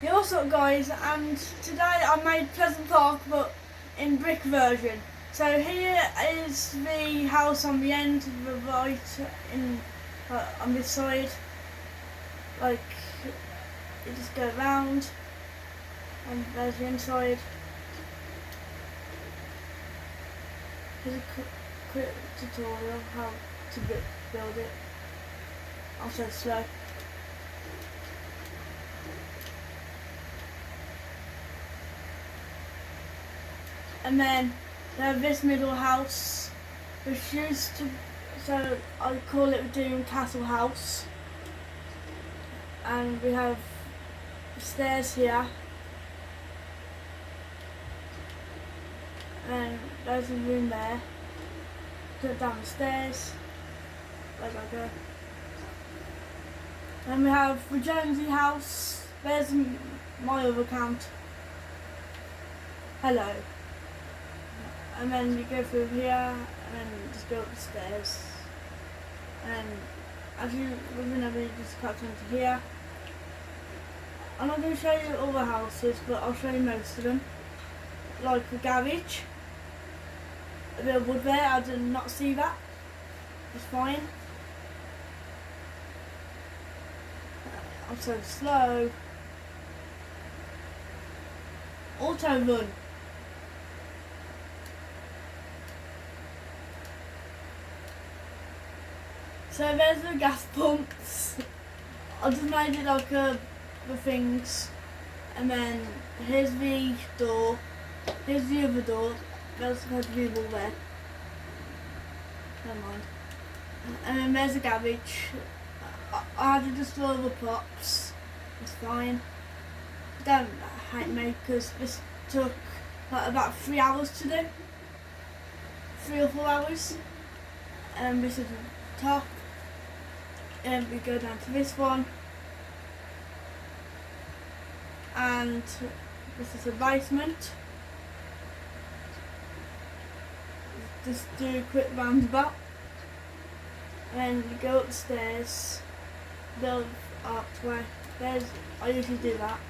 Yo, what's up guys, and today I made Pleasant Park but in brick version. So here is the house on the end, the right in on this side. Like you just go round and there's the inside. Here's a quick tutorial how to build it. I'll say slow. And then they have this middle house, which used to, so I call it the Doom Castle House. And we have stairs here. And there's a room there. Go down the stairs. There I go. Then we have the Jonesy house. There's my other account. Hello. And then you go through here and then just go up the stairs. And as you whenever you just cut into here. I'm not going to show you all the houses, but I'll show you most of them. Like the garage. A bit of wood there, I did not see that. It's fine. I'm so slow. Auto run. So there's the gas pumps. I just made it like the things, and then here's the door. Here's the other door. There's the people there. Never mind. And then there's the garage. I had to destroy the props. It's fine. Don't hate me because this took like about 3 hours to do. 3 or 4 hours. And this is the top. And we go down to this one, and this is a basement. Just do a quick roundabout, and then you go upstairs, build archway. I usually do that.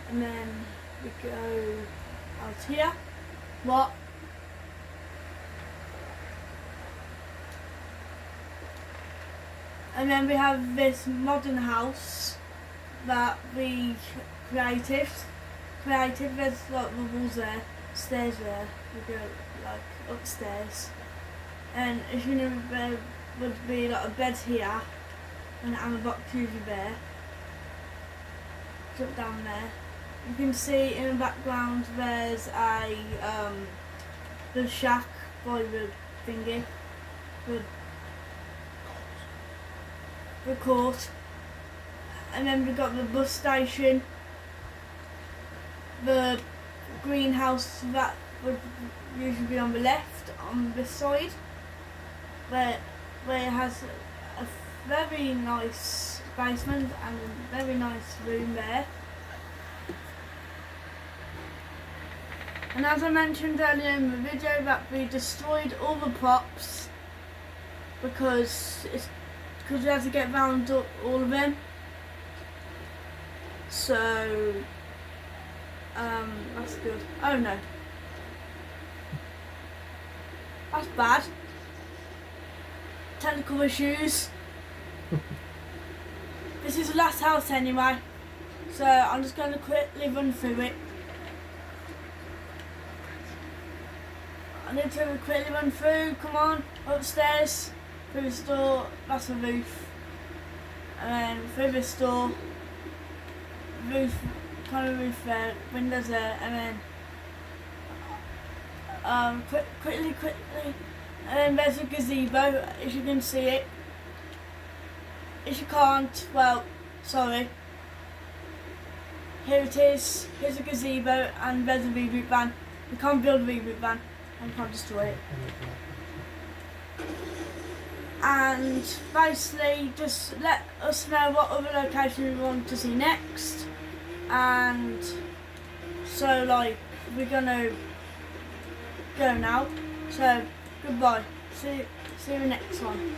And then we go out here. What? And then we have this modern house that we created. There's like the walls there, stairs there. We go like upstairs, and if you know there would be like a bed here, and a box over there. Jump down there. You can see in the background there's a the shack by the thingy, the court, and then we've got the bus station, the greenhouse that would usually be on the left on this side, where it has a very nice basement and a very nice room there. And as I mentioned earlier in the video, that we destroyed all the props because we had to get round all of them. So that's good. Oh no, that's bad. Technical issues. This is the last house anyway, so I'm just going to quickly run through it. I need to quickly run through, come on, upstairs, through this door, that's the roof, and then through this door, kind of roof there, windows there, and then quickly, and then there's a gazebo, if you can see it. If you can't, well, sorry. Here it is, here's a gazebo, and there's a reboot van. You can't build a reboot van. I can't destroy it. And basically just let us know what other location we want to see next. And so like we're gonna go now. So goodbye. See you next one.